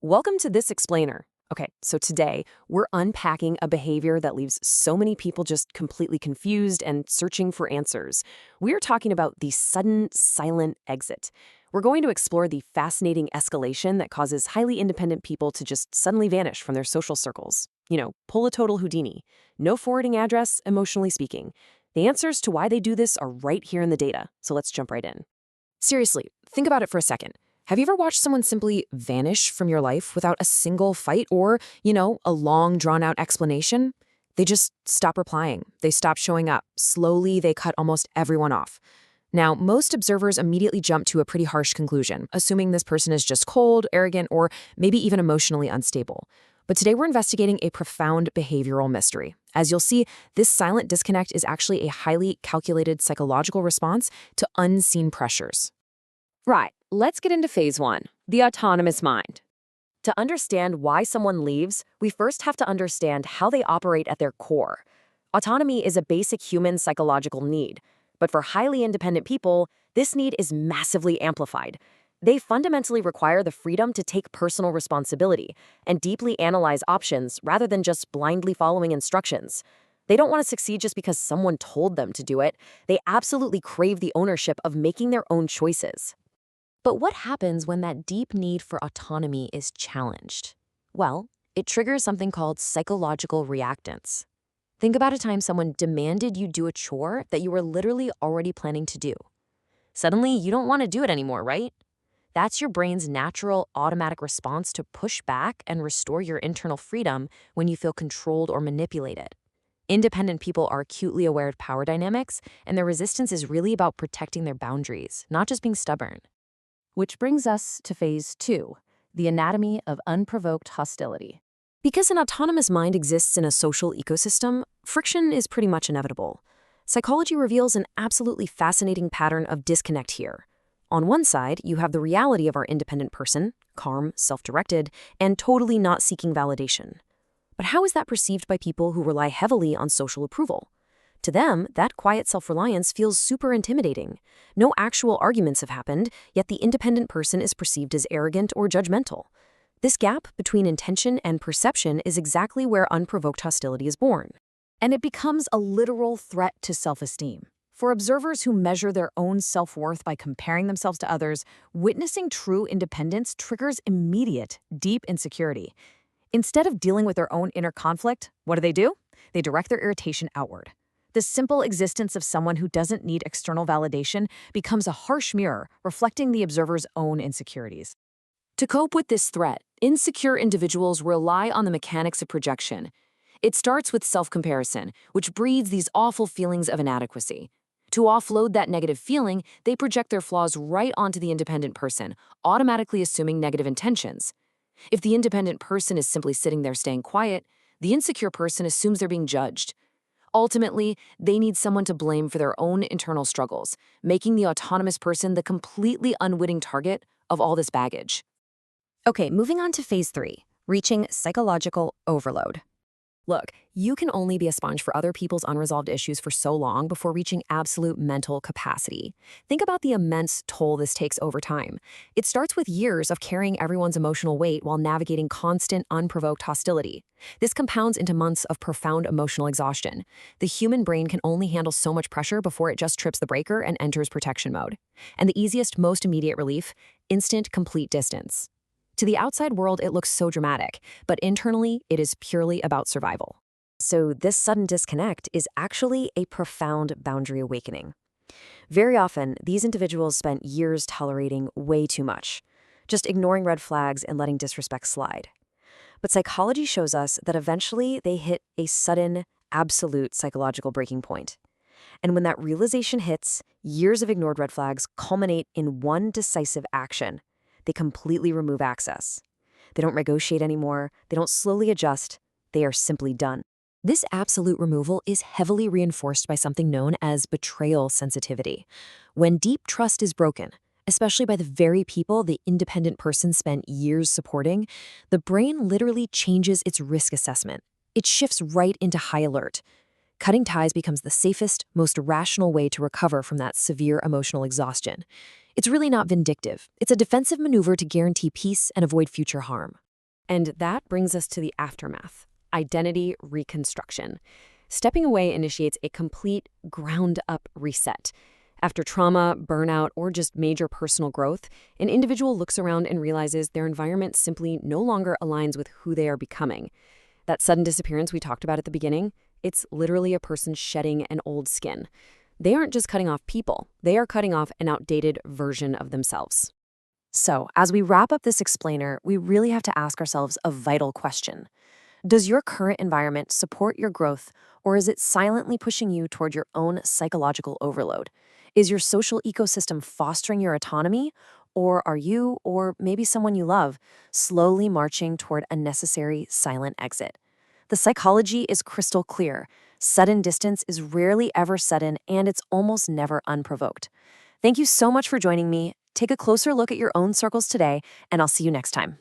Welcome to This Explainer. Okay, so today we're unpacking a behavior that leaves so many people just completely confused and searching for answers. We're talking about the sudden silent exit. We're going to explore the fascinating escalation that causes highly independent people to just suddenly vanish from their social circles. Pull a total Houdini. No forwarding address, emotionally speaking. The answers to why they do this are right here in the data, so let's jump right in. Seriously, think about it for a second. Have you ever watched someone simply vanish from your life without a single fight or, a long, drawn-out explanation? They just stop replying. They stop showing up. Slowly, they cut almost everyone off. Now, most observers immediately jump to a pretty harsh conclusion, assuming this person is just cold, arrogant, or maybe even emotionally unstable. But today we're investigating a profound behavioral mystery. As you'll see, this silent disconnect is actually a highly calculated psychological response to unseen pressures. Right, let's get into phase one, the autonomous mind. To understand why someone leaves, we first have to understand how they operate at their core. Autonomy is a basic human psychological need, but for highly independent people, this need is massively amplified. They fundamentally require the freedom to take personal responsibility and deeply analyze options rather than just blindly following instructions. They don't want to succeed just because someone told them to do it. They absolutely crave the ownership of making their own choices. But what happens when that deep need for autonomy is challenged? Well, it triggers something called psychological reactance. Think about a time someone demanded you do a chore that you were literally already planning to do. Suddenly, you don't want to do it anymore, right? That's your brain's natural, automatic response to push back and restore your internal freedom when you feel controlled or manipulated. Independent people are acutely aware of power dynamics, and their resistance is really about protecting their boundaries, not just being stubborn. Which brings us to phase two, the anatomy of unprovoked hostility. Because an autonomous mind exists in a social ecosystem, friction is pretty much inevitable. Psychology reveals an absolutely fascinating pattern of disconnect here. On one side, you have the reality of our independent person, calm, self-directed, and totally not seeking validation. But how is that perceived by people who rely heavily on social approval? To them, that quiet self-reliance feels super intimidating. No actual arguments have happened, yet the independent person is perceived as arrogant or judgmental. This gap between intention and perception is exactly where unprovoked hostility is born. And it becomes a literal threat to self-esteem. For observers who measure their own self-worth by comparing themselves to others, witnessing true independence triggers immediate, deep insecurity. Instead of dealing with their own inner conflict, what do? They direct their irritation outward. The simple existence of someone who doesn't need external validation becomes a harsh mirror reflecting the observer's own insecurities. To cope with this threat, insecure individuals rely on the mechanics of projection. It starts with self-comparison, which breeds these awful feelings of inadequacy. To offload that negative feeling, they project their flaws right onto the independent person, automatically assuming negative intentions. If the independent person is simply sitting there staying quiet, the insecure person assumes they're being judged. Ultimately, they need someone to blame for their own internal struggles, making the autonomous person the completely unwitting target of all this baggage. Okay, moving on to phase three, reaching psychological overload. Look, you can only be a sponge for other people's unresolved issues for so long before reaching absolute mental capacity. Think about the immense toll this takes over time. It starts with years of carrying everyone's emotional weight while navigating constant, unprovoked hostility. This compounds into months of profound emotional exhaustion. The human brain can only handle so much pressure before it just trips the breaker and enters protection mode. And the easiest, most immediate relief? Instant, complete distance. To the outside world, it looks so dramatic, but internally, it is purely about survival. So this sudden disconnect is actually a profound boundary awakening. Very often, these individuals spent years tolerating way too much, just ignoring red flags and letting disrespect slide. But psychology shows us that eventually they hit a sudden, absolute psychological breaking point. And when that realization hits, years of ignored red flags culminate in one decisive action. They completely remove access. They don't negotiate anymore. They don't slowly adjust. They are simply done. This absolute removal is heavily reinforced by something known as betrayal sensitivity. When deep trust is broken, especially by the very people the independent person spent years supporting, the brain literally changes its risk assessment. It shifts right into high alert. Cutting ties becomes the safest, most rational way to recover from that severe emotional exhaustion. It's really not vindictive. It's a defensive maneuver to guarantee peace and avoid future harm. And that brings us to the aftermath: identity reconstruction. Stepping away initiates a complete ground-up reset. After trauma, burnout, or just major personal growth, an individual looks around and realizes their environment simply no longer aligns with who they are becoming. That sudden disappearance we talked about at the beginning, it's literally a person shedding an old skin. They aren't just cutting off people, they are cutting off an outdated version of themselves. So, as we wrap up this explainer, we really have to ask ourselves a vital question. Does your current environment support your growth, or is it silently pushing you toward your own psychological overload? Is your social ecosystem fostering your autonomy, or are you, or maybe someone you love, slowly marching toward a necessary silent exit? The psychology is crystal clear. Sudden distance is rarely ever sudden, and it's almost never unprovoked. Thank you so much for joining me. Take a closer look at your own circles today, and I'll see you next time.